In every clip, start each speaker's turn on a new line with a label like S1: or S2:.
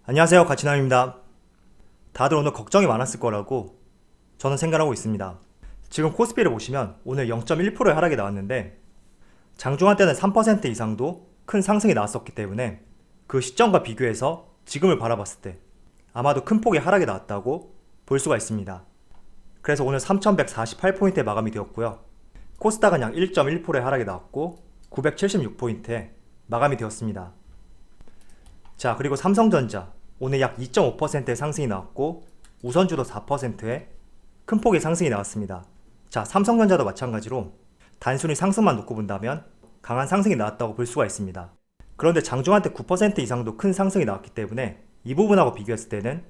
S1: 안녕하세요, 가치남입니다. 다들 오늘 걱정이 많았을 거라고 저는 생각하고 있습니다. 지금 코스피를 보시면 오늘 0.1%의 하락이 나왔는데 장중한 때는 3% 이상도 큰 상승이 나왔었기 때문에 그 시점과 비교해서 지금을 바라봤을 때 아마도 큰 폭의 하락이 나왔다고 볼 수가 있습니다. 그래서 오늘 3148포인트에 마감이 되었고요. 코스닥은 약 1.1%의 하락이 나왔고 976포인트에 마감이 되었습니다. 자, 그리고 삼성전자 오늘 약 2.5%의 상승이 나왔고 우선주도 4%의 큰 폭의 상승이 나왔습니다. 자, 삼성전자도 마찬가지로 단순히 상승만 놓고 본다면 강한 상승이 나왔다고 볼 수가 있습니다. 그런데 장중한 때 9% 이상도 큰 상승이 나왔기 때문에 이 부분하고 비교했을 때는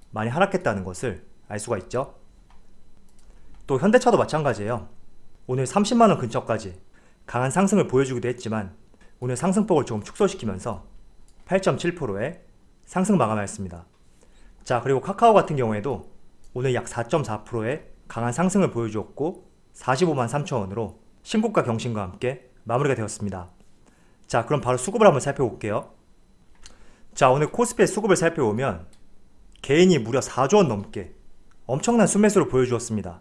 S1: 많이 하락했다는 것을 알 수가 있죠. 또 현대차도 마찬가지예요. 오늘 30만원 근처까지 강한 상승을 보여주기도 했지만 오늘 상승폭을 조금 축소시키면서 8.7%의 상승 마감하였습니다. 자, 그리고 카카오 같은 경우에도 오늘 약 4.4%의 강한 상승을 보여주었고 45만 3천원으로 신고가 경신과 함께 마무리가 되었습니다. 자, 그럼 바로 수급을 한번 살펴볼게요. 자, 오늘 코스피의 수급을 살펴보면 개인이 무려 4조원 넘게 엄청난 순매수를 보여주었습니다.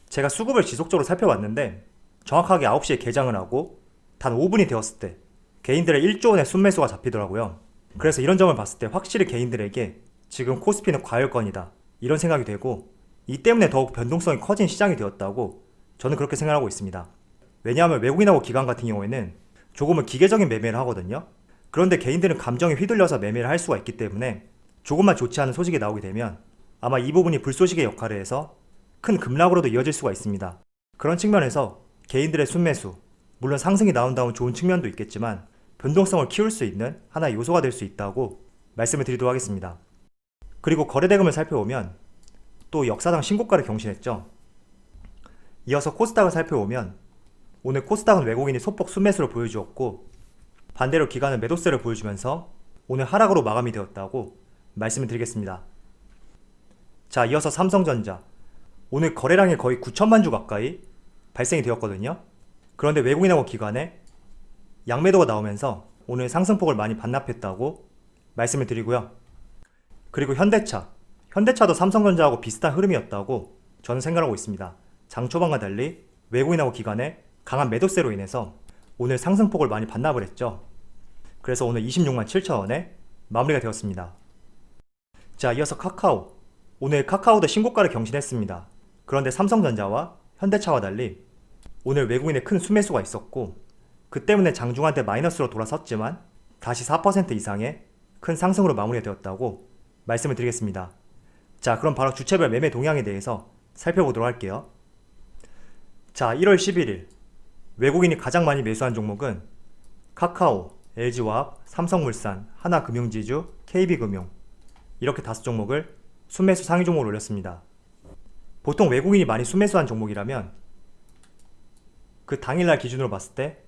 S1: 제가 수급을 지속적으로 살펴봤는데 정확하게 9시에 개장을 하고 단 5분이 되었을 때 개인들의 1조원의 순매수가 잡히더라고요. 그래서 이런 점을 봤을 때 확실히 개인들에게 지금 코스피는 과열권이다 이런 생각이 되고 이 때문에 더욱 변동성이 커진 시장이 되었다고 저는 그렇게 생각하고 있습니다. 왜냐하면 외국인하고 기관 같은 경우에는 조금은 기계적인 매매를 하거든요. 그런데 개인들은 감정에 휘둘려서 매매를 할 수가 있기 때문에 조금만 좋지 않은 소식이 나오게 되면 아마 이 부분이 불쏘시개 역할을 해서 큰 급락으로도 이어질 수가 있습니다. 그런 측면에서 개인들의 순매수, 물론 상승이 나온다면 좋은 측면도 있겠지만 변동성을 키울 수 있는 하나의 요소가 될 수 있다고 말씀을 드리도록 하겠습니다. 그리고 거래대금을 살펴보면 또 역사상 신고가를 경신했죠. 이어서 코스닥을 살펴보면 오늘 코스닥은 외국인이 소폭 순매수를 보여주었고 반대로 기관은 매도세를 보여주면서 오늘 하락으로 마감이 되었다고 말씀을 드리겠습니다. 자, 이어서 삼성전자 오늘 거래량이 거의 9천만 주 가까이 발생이 되었거든요. 그런데 외국인하고 기관의 양매도가 나오면서 오늘 상승폭을 많이 반납했다고 말씀을 드리고요. 그리고 현대차도 삼성전자하고 비슷한 흐름이었다고 저는 생각하고 있습니다. 장 초반과 달리 외국인하고 기관의 강한 매도세로 인해서 오늘 상승폭을 많이 반납을 했죠. 그래서 오늘 26만 7천원에 마무리가 되었습니다. 자, 이어서 카카오 오늘 카카오도 신고가를 경신했습니다. 그런데 삼성전자와 현대차와 달리 오늘 외국인의 큰 순매수가 있었고 그 때문에 장중한 때 마이너스로 돌아섰지만 다시 4% 이상의 큰 상승으로 마무리가 되었다고 말씀을 드리겠습니다. 자, 그럼 바로 주체별 매매 동향에 대해서 살펴보도록 할게요. 자, 1월 11일 외국인이 가장 많이 매수한 종목은 카카오, LG화학, 삼성물산, 하나금융지주, KB금융 이렇게 5종목을 순매수 상위 종목으로 올렸습니다. 보통 외국인이 많이 순매수한 종목이라면 그 당일날 기준으로 봤을 때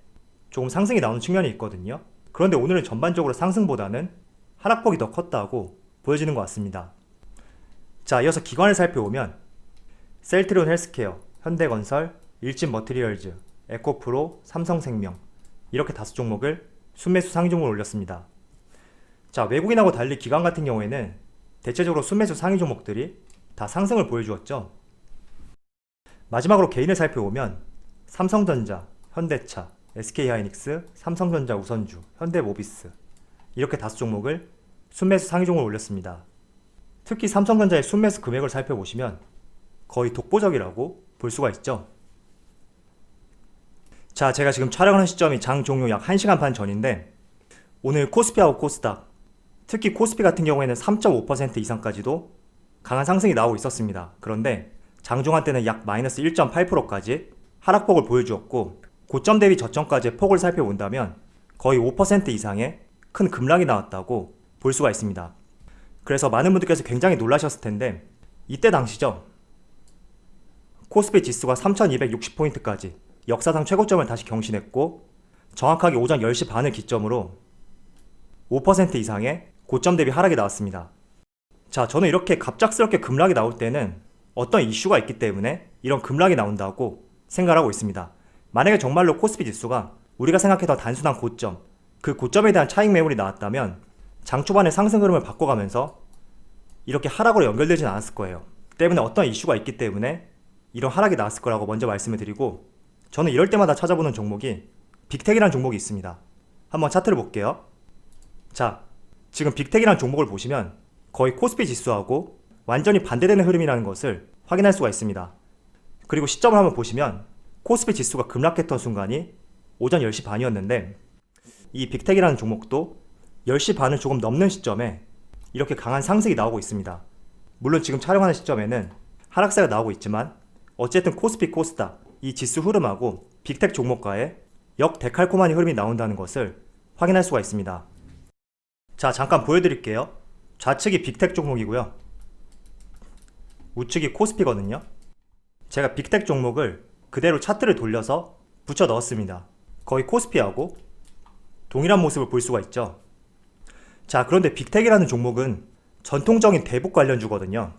S1: 조금 상승이 나오는 측면이 있거든요. 그런데 오늘은 전반적으로 상승보다는 하락폭이 더 컸다고 보여지는 것 같습니다. 자, 이어서 기관을 살펴보면 셀트리온 헬스케어, 현대건설, 일진머티리얼즈, 에코프로, 삼성생명 이렇게 5종목을 순매수 상위 종목으로 올렸습니다. 자, 외국인하고 달리 기관 같은 경우에는 대체적으로 순매수 상위 종목들이 다 상승을 보여주었죠. 마지막으로 개인을 살펴보면 삼성전자, 현대차, SK하이닉스, 삼성전자 우선주, 현대모비스 이렇게 5종목을 순매수 상위 종목으로 올렸습니다. 특히 삼성전자의 순매수 금액을 살펴보시면 거의 독보적이라고 볼 수가 있죠. 자, 제가 지금 촬영하는 시점이 장 종료 약 1시간 반 전인데 오늘 코스피하고 코스닥 특히 코스피 같은 경우에는 3.5% 이상까지도 강한 상승이 나오고 있었습니다. 그런데 장중한 때는 약 마이너스 1.8%까지 하락폭을 보여주었고 고점 대비 저점까지의 폭을 살펴본다면 거의 5% 이상의 큰 급락이 나왔다고 볼 수가 있습니다. 그래서 많은 분들께서 굉장히 놀라셨을 텐데 이때 당시죠. 코스피 지수가 3260포인트까지 역사상 최고점을 다시 경신했고 정확하게 오전 10시 반을 기점으로 5% 이상의 고점 대비 하락이 나왔습니다. 자, 저는 이렇게 갑작스럽게 급락이 나올 때는 어떤 이슈가 있기 때문에 이런 급락이 나온다고 생각하고 있습니다. 만약에 정말로 코스피 지수가 우리가 생각했던 단순한 고점, 그 고점에 대한 차익 매물이 나왔다면 장 초반에 상승 흐름을 바꿔가면서 이렇게 하락으로 연결되진 않았을 거예요. 때문에 어떤 이슈가 있기 때문에 이런 하락이 나왔을 거라고 먼저 말씀을 드리고, 저는 이럴 때마다 찾아보는 종목이 빅텍이라는 종목이 있습니다. 한번 차트를 볼게요. 자, 지금 빅텍이라는 종목을 보시면 거의 코스피 지수하고 완전히 반대되는 흐름이라는 것을 확인할 수가 있습니다. 그리고 시점을 한번 보시면 코스피 지수가 급락했던 순간이 오전 10시 반이었는데, 이 빅텍이라는 종목도 10시 반을 조금 넘는 시점에 이렇게 강한 상승이 나오고 있습니다. 물론 지금 촬영하는 시점에는 하락세가 나오고 있지만 어쨌든 코스피 코스닥 이 지수 흐름하고 빅텍 종목과의 역데칼코마니 흐름이 나온다는 것을 확인할 수가 있습니다. 자, 잠깐 보여드릴게요. 좌측이 빅텍 종목이고요, 우측이 코스피거든요. 제가 빅텍 종목을 그대로 차트를 돌려서 붙여 넣었습니다. 거의 코스피하고 동일한 모습을 볼 수가 있죠. 자, 그런데 빅텍이라는 종목은 전통적인 대북 관련주거든요.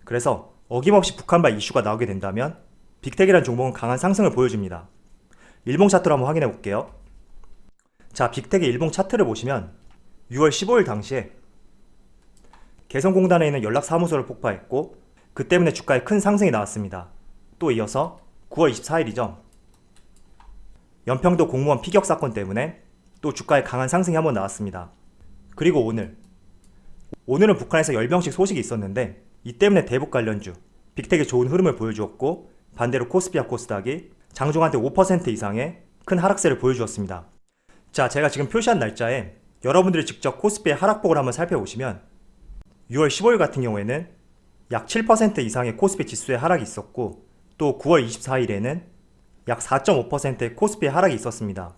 S1: 그래서 어김없이 북한발 이슈가 나오게 된다면 빅텍이라는 종목은 강한 상승을 보여줍니다. 일봉 차트로 한번 확인해 볼게요. 자, 빅텍의 일봉 차트를 보시면 6월 15일 당시에 개성공단에 있는 연락사무소를 폭파했고, 그 때문에 주가에 큰 상승이 나왔습니다. 또 이어서 9월 24일이죠. 연평도 공무원 피격 사건 때문에 또 주가에 강한 상승이 한번 나왔습니다. 그리고 오늘은 북한에서 열병식 소식이 있었는데, 이 때문에 대북 관련주 빅텍이 좋은 흐름을 보여주었고, 반대로 코스피와 코스닥이 장중한테 5% 이상의 큰 하락세를 보여주었습니다. 자, 제가 지금 표시한 날짜에 여러분들이 직접 코스피의 하락폭을 한번 살펴보시면 6월 15일 같은 경우에는 약 7% 이상의 코스피 지수의 하락이 있었고, 또 9월 24일에는 약 4.5%의 코스피의 하락이 있었습니다.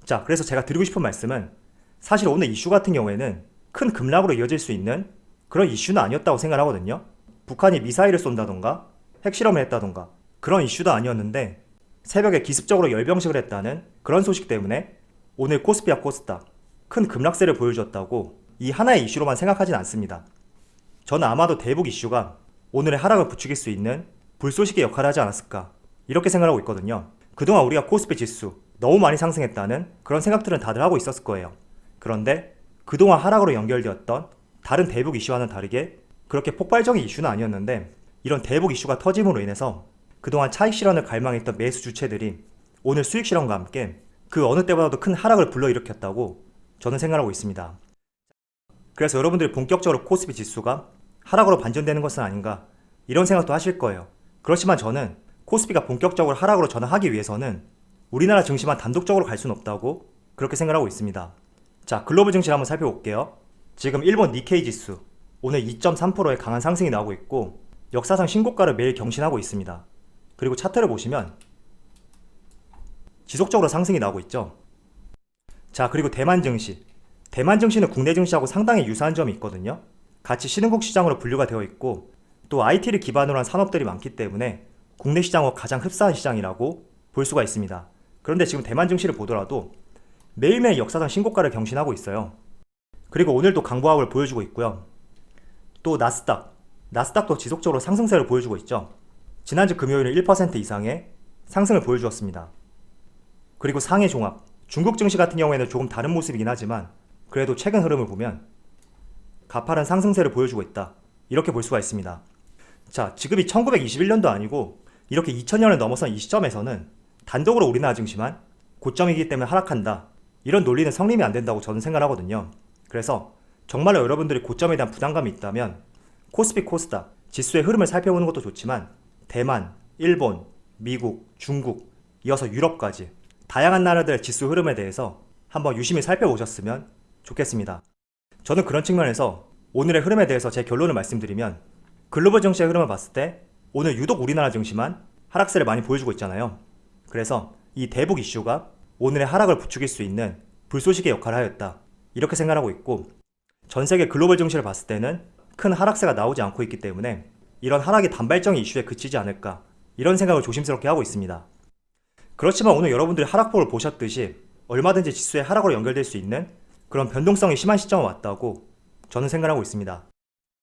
S1: 자, 그래서 제가 드리고 싶은 말씀은, 사실 오늘 이슈 같은 경우에는 큰 급락으로 이어질 수 있는 그런 이슈는 아니었다고 생각하거든요. 북한이 미사일을 쏜다던가 핵실험을 했다던가 그런 이슈도 아니었는데, 새벽에 기습적으로 열병식을 했다는 그런 소식 때문에 오늘 코스피와 코스닥 큰 급락세를 보여줬다고 이 하나의 이슈로만 생각하진 않습니다. 저는 아마도 대북 이슈가 오늘의 하락을 부추길 수 있는 불쏘시개 역할을 하지 않았을까, 이렇게 생각하고 있거든요. 그동안 우리가 코스피 지수 너무 많이 상승했다는 그런 생각들은 다들 하고 있었을 거예요. 그런데 그동안 하락으로 연결되었던 다른 대북 이슈와는 다르게 그렇게 폭발적인 이슈는 아니었는데, 이런 대북 이슈가 터짐으로 인해서 그동안 차익 실현을 갈망했던 매수 주체들이 오늘 수익 실현과 함께 그 어느 때보다도 큰 하락을 불러일으켰다고 저는 생각하고 있습니다. 그래서 여러분들이 본격적으로 코스피 지수가 하락으로 반전되는 것은 아닌가, 이런 생각도 하실 거예요. 그렇지만 저는 코스피가 본격적으로 하락으로 전환하기 위해서는 우리나라 증시만 단독적으로 갈 수는 없다고 그렇게 생각하고 있습니다. 자, 글로벌 증시를 한번 살펴볼게요. 지금 일본 니케이 지수 오늘 2.3%의 강한 상승이 나오고 있고, 역사상 신고가를 매일 경신하고 있습니다. 그리고 차트를 보시면 지속적으로 상승이 나오고 있죠. 자, 그리고 대만 증시는 국내 증시하고 상당히 유사한 점이 있거든요. 같이 신흥국 시장으로 분류가 되어 있고, 또 IT를 기반으로 한 산업들이 많기 때문에 국내 시장과 가장 흡사한 시장이라고 볼 수가 있습니다. 그런데 지금 대만 증시를 보더라도 매일매일 역사상 신고가를 경신하고 있어요. 그리고 오늘도 강보합을 보여주고 있고요. 또 나스닥도 지속적으로 상승세를 보여주고 있죠. 지난주 금요일에 1% 이상의 상승을 보여주었습니다. 그리고 상해 종합, 중국 증시 같은 경우에는 조금 다른 모습이긴 하지만 그래도 최근 흐름을 보면 가파른 상승세를 보여주고 있다, 이렇게 볼 수가 있습니다. 자, 지금이 1921년도 아니고 이렇게 2000년을 넘어선 이 시점에서는 단독으로 우리나라 증시만 고점이기 때문에 하락한다, 이런 논리는 성립이 안 된다고 저는 생각하거든요. 그래서 정말로 여러분들이 고점에 대한 부담감이 있다면 코스피 코스닥 지수의 흐름을 살펴보는 것도 좋지만, 대만, 일본, 미국, 중국, 이어서 유럽까지 다양한 나라들의 지수 흐름에 대해서 한번 유심히 살펴보셨으면 좋겠습니다. 저는 그런 측면에서 오늘의 흐름에 대해서 제 결론을 말씀드리면, 글로벌 증시의 흐름을 봤을 때 오늘 유독 우리나라 증시만 하락세를 많이 보여주고 있잖아요. 그래서 이 대북 이슈가 오늘의 하락을 부추길 수 있는 불쏘시개 역할을 하였다, 이렇게 생각하고 있고, 전 세계 글로벌 증시를 봤을 때는 큰 하락세가 나오지 않고 있기 때문에 이런 하락이 단발적인 이슈에 그치지 않을까, 이런 생각을 조심스럽게 하고 있습니다. 그렇지만 오늘 여러분들이 하락폭을 보셨듯이 얼마든지 지수의 하락으로 연결될 수 있는 그런 변동성이 심한 시점에 왔다고 저는 생각하고 있습니다.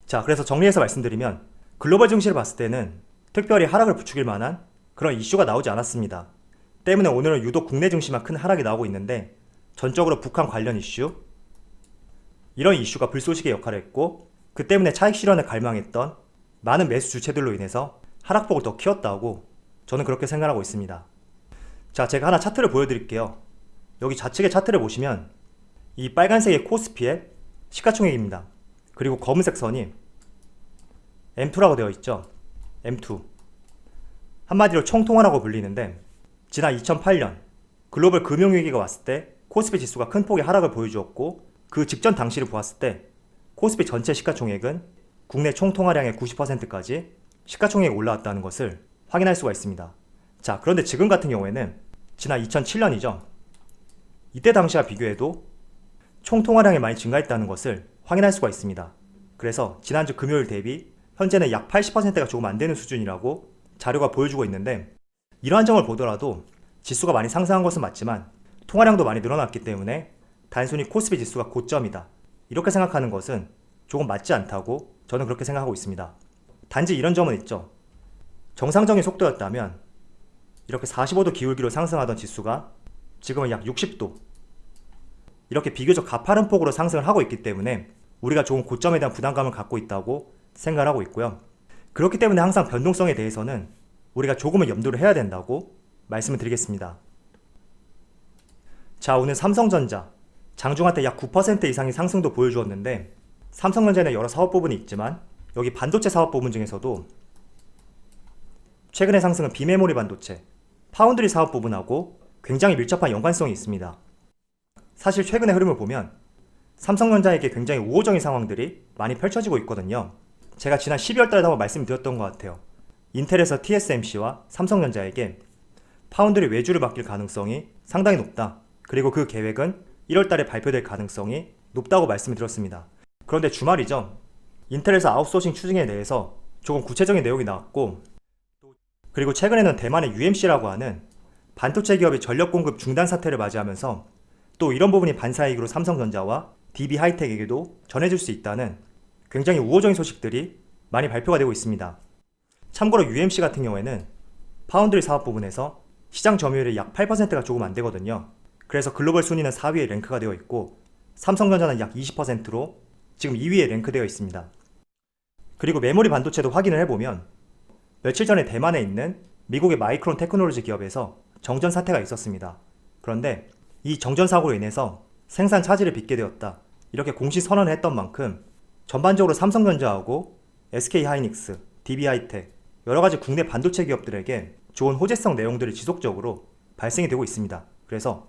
S1: 자, 그래서 정리해서 말씀드리면 글로벌 증시를 봤을 때는 특별히 하락을 부추길 만한 그런 이슈가 나오지 않았습니다. 때문에 오늘은 유독 국내 증시만 큰 하락이 나오고 있는데, 전적으로 북한 관련 이슈, 이런 이슈가 불쏘시개 역할을 했고 그 때문에 차익 실현을 갈망했던 많은 매수 주체들로 인해서 하락폭을 더 키웠다고 저는 그렇게 생각하고 있습니다. 자, 제가 하나 차트를 보여드릴게요. 여기 좌측의 차트를 보시면 이 빨간색의 코스피의 시가총액입니다. 그리고 검은색 선이 M2라고 되어 있죠. M2. 한마디로 총통화라고 불리는데 지난 2008년 글로벌 금융위기가 왔을 때 코스피 지수가 큰 폭의 하락을 보여주었고 그 직전 당시를 보았을 때 코스피 전체 시가총액은 국내 총통화량의 90%까지 시가총액이 올라왔다는 것을 확인할 수가 있습니다. 자, 그런데 지금 같은 경우에는 지난 2007년이죠. 이때 당시와 비교해도 총통화량이 많이 증가했다는 것을 확인할 수가 있습니다. 그래서 지난주 금요일 대비 현재는 약 80%가 조금 안 되는 수준이라고 자료가 보여주고 있는데 이러한 점을 보더라도 지수가 많이 상승한 것은 맞지만 통화량도 많이 늘어났기 때문에 단순히 코스피 지수가 고점이다 이렇게 생각하는 것은 조금 맞지 않다고 저는 그렇게 생각하고 있습니다. 단지 이런 점은 있죠. 정상적인 속도였다면 이렇게 45도 기울기로 상승하던 지수가 지금은 약 60도 이렇게 비교적 가파른 폭으로 상승을 하고 있기 때문에 우리가 좋은 고점에 대한 부담감을 갖고 있다고 생각을 하고 있고요. 그렇기 때문에 항상 변동성에 대해서는 우리가 조금은 염두를 해야 된다고 말씀을 드리겠습니다. 자, 오늘 삼성전자 장중한 때 약 9% 이상의 상승도 보여주었는데 삼성전자에는 여러 사업 부분이 있지만 여기 반도체 사업 부분 중에서도 최근의 상승은 비메모리 반도체, 파운드리 사업 부분하고 굉장히 밀접한 연관성이 있습니다. 사실 최근의 흐름을 보면 삼성전자에게 굉장히 우호적인 상황들이 많이 펼쳐지고 있거든요. 제가 지난 12월 달에도 한번 말씀드렸던 것 같아요. 인텔에서 TSMC와 삼성전자에게 파운드리 외주를 맡길 가능성이 상당히 높다. 그리고 그 계획은 1월 달에 발표될 가능성이 높다고 말씀을 드렸습니다. 그런데 주말이죠. 인텔에서 아웃소싱 추진에 대해서 조금 구체적인 내용이 나왔고 그리고 최근에는 대만의 UMC라고 하는 반도체 기업의 전력 공급 중단 사태를 맞이하면서 또 이런 부분이 반사이익으로 삼성전자와 DB하이텍에게도 전해질 수 있다는 굉장히 우호적인 소식들이 많이 발표가 되고 있습니다. 참고로 UMC 같은 경우에는 파운드리 사업 부분에서 시장 점유율이 약 8%가 조금 안 되거든요. 그래서 글로벌 순위는 4위에 랭크가 되어 있고 삼성전자는 약 20%로 지금 2위에 랭크되어 있습니다. 그리고 메모리 반도체도 확인을 해보면 며칠 전에 대만에 있는 미국의 마이크론 테크놀로지 기업에서 정전 사태가 있었습니다. 그런데 이 정전 사고로 인해서 생산 차질을 빚게 되었다. 이렇게 공식 선언을 했던 만큼 전반적으로 삼성전자하고 SK하이닉스, DB하이텍 여러가지 국내 반도체 기업들에게 좋은 호재성 내용들이 지속적으로 발생이 되고 있습니다. 그래서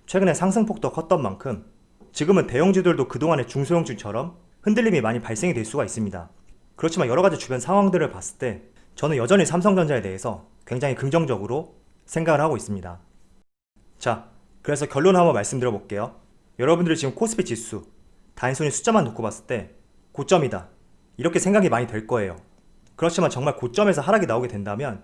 S1: 최근에 상승폭도 컸던 만큼 지금은 대형주들도 그동안의 중소형주처럼 흔들림이 많이 발생이 될 수가 있습니다. 그렇지만 여러가지 주변 상황들을 봤을 때 저는 여전히 삼성전자에 대해서 굉장히 긍정적으로 생각을 하고 있습니다. 자, 그래서 결론 한번 말씀드려 볼게요. 여러분들이 지금 코스피 지수 단순히 숫자만 놓고 봤을 때 고점이다 이렇게 생각이 많이 될 거예요. 그렇지만 정말 고점에서 하락이 나오게 된다면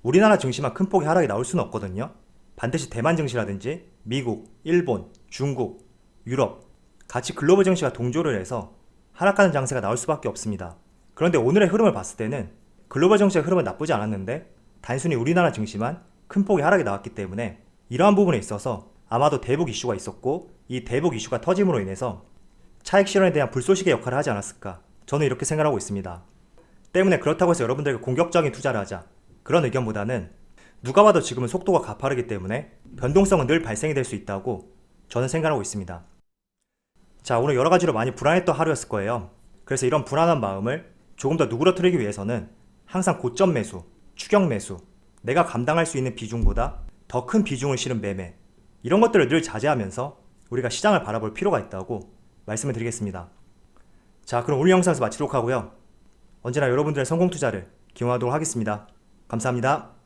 S1: 우리나라 증시만 큰 폭의 하락이 나올 수는 없거든요. 반드시 대만 증시라든지 미국, 일본, 중국, 유럽 같이 글로벌 증시가 동조를 해서 하락하는 장세가 나올 수밖에 없습니다. 그런데 오늘의 흐름을 봤을 때는 글로벌 증시의 흐름은 나쁘지 않았는데 단순히 우리나라 증시만 큰 폭의 하락이 나왔기 때문에 이러한 부분에 있어서 아마도 대북 이슈가 있었고 이 대북 이슈가 터짐으로 인해서 차익 실현에 대한 불쏘시개 역할을 하지 않았을까 저는 이렇게 생각하고 있습니다. 때문에 그렇다고 해서 여러분들에게 공격적인 투자를 하자 그런 의견보다는 누가 봐도 지금은 속도가 가파르기 때문에 변동성은 늘 발생이 될 수 있다고 저는 생각하고 있습니다. 자, 오늘 여러가지로 많이 불안했던 하루였을 거예요. 그래서 이런 불안한 마음을 조금 더 누그러뜨리기 위해서는 항상 고점 매수, 추격 매수, 내가 감당할 수 있는 비중보다 더 큰 비중을 실은 매매 이런 것들을 늘 자제하면서 우리가 시장을 바라볼 필요가 있다고 말씀을 드리겠습니다. 자, 그럼 오늘 영상에서 마치도록 하고요. 언제나 여러분들의 성공 투자를 기원하도록 하겠습니다. 감사합니다.